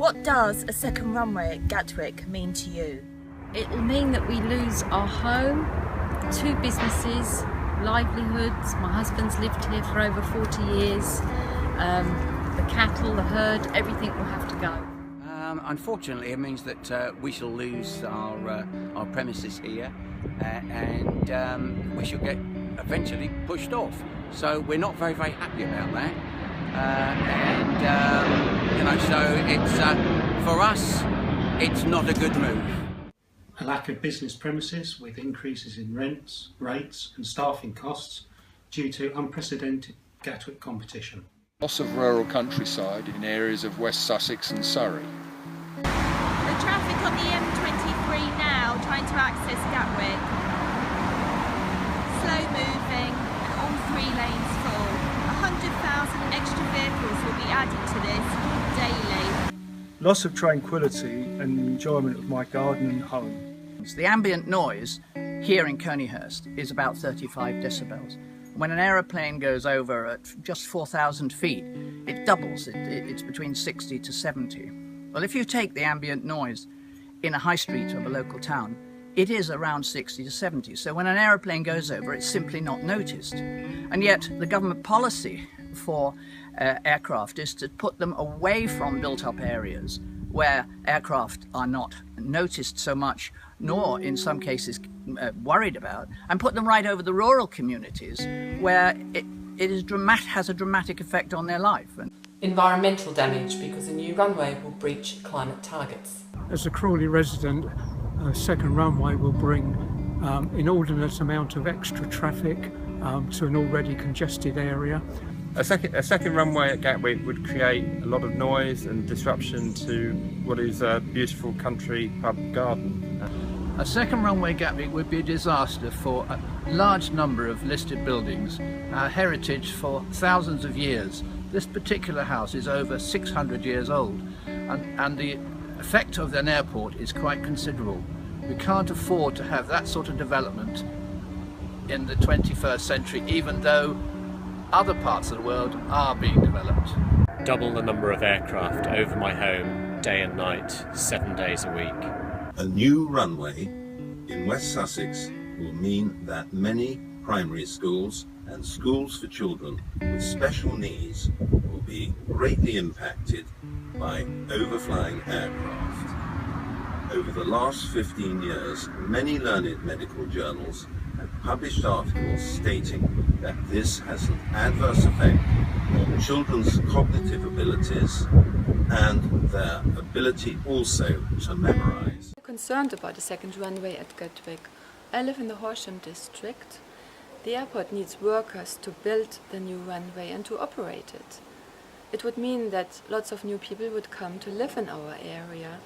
What does a second runway at Gatwick mean to you? It will mean that we lose our home, 2 businesses, livelihoods. My husband's lived here for over 40 years. The cattle, the herd, everything will have to go. Unfortunately, it means that we shall lose our premises here, and we shall get eventually pushed off. So we're not very happy about that. So it's for us, it's not a good move. A lack of business premises with increases in rents, rates and staffing costs due to unprecedented Gatwick competition. Loss of rural countryside in areas of West Sussex and Surrey. The traffic on the M23 now trying to access Gatwick. Slow moving and all 3 lanes full. 100,000 extra vehicles will be added to this daily. Loss of tranquility and enjoyment of my garden and home. The ambient noise here in Coneyhurst is about 35 decibels. When an aeroplane goes over at just 4,000 feet, it doubles. It's between 60 to 70. Well, if you take the ambient noise in a high street of a local town, it is around 60 to 70. So when an aeroplane goes over, it's simply not noticed. And yet the government policy for aircraft is to put them away from built-up areas where aircraft are not noticed so much, nor in some cases worried about, and put them right over the rural communities where has a dramatic effect on their life. Environmental damage, because a new runway will breach climate targets. As a Crawley resident, a second runway will bring inordinate amount of extra traffic to an already congested area. A second runway at Gatwick would create a lot of noise and disruption to what is a beautiful country pub garden. A second runway at Gatwick would be a disaster for a large number of listed buildings, our heritage for thousands of years. This particular house is over 600 years old, and the effect of an airport is quite considerable. We can't afford to have that sort of development in the 21st century, even though other parts of the world are being developed. Double the number of aircraft over my home, day and night, 7 days a week. A new runway in West Sussex will mean that many primary schools and schools for children with special needs will be greatly impacted by overflying aircraft. Over the last 15 years, many learned medical journals have published articles stating that this has an adverse effect on children's cognitive abilities and their ability also to memorise. I'm concerned about the second runway at Gatwick. I live in the Horsham district. The airport needs workers to build the new runway and to operate it. It would mean that lots of new people would come to live in our area,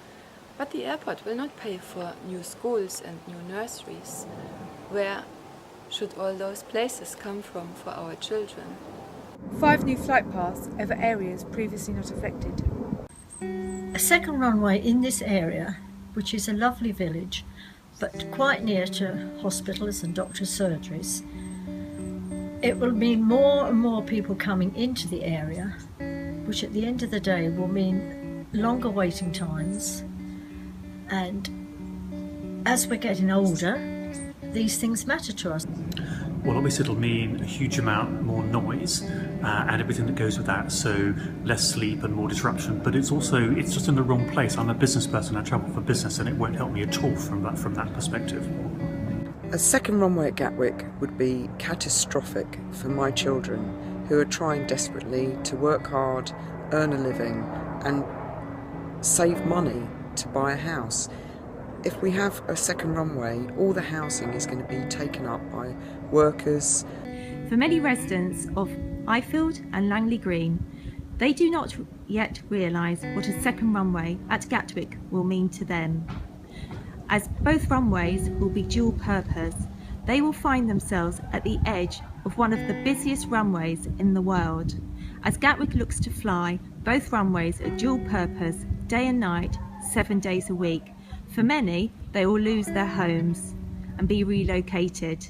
but the airport will not pay for new schools and new nurseries. Where should all those places come from for our children? 5 new flight paths over areas previously not affected. A second runway in this area, which is a lovely village, but quite near to hospitals and doctors' surgeries, it will mean more and more people coming into the area, which at the end of the day will mean longer waiting times. And as we're getting older, these things matter to us. Well, obviously it'll mean a huge amount more noise and everything that goes with that, so less sleep and more disruption, but it's just in the wrong place. I'm a business person, I travel for business, and it won't help me at all from that perspective. A second runway at Gatwick would be catastrophic for my children who are trying desperately to work hard, earn a living and save money to buy a house. If we have a second runway, all the housing is going to be taken up by workers. For many residents of Ifield and Langley Green, they do not yet realise what a second runway at Gatwick will mean to them. As both runways will be dual purpose, they will find themselves at the edge of one of the busiest runways in the world. As Gatwick looks to fly, both runways are dual purpose, day and night, 7 days a week. For many, they will lose their homes and be relocated.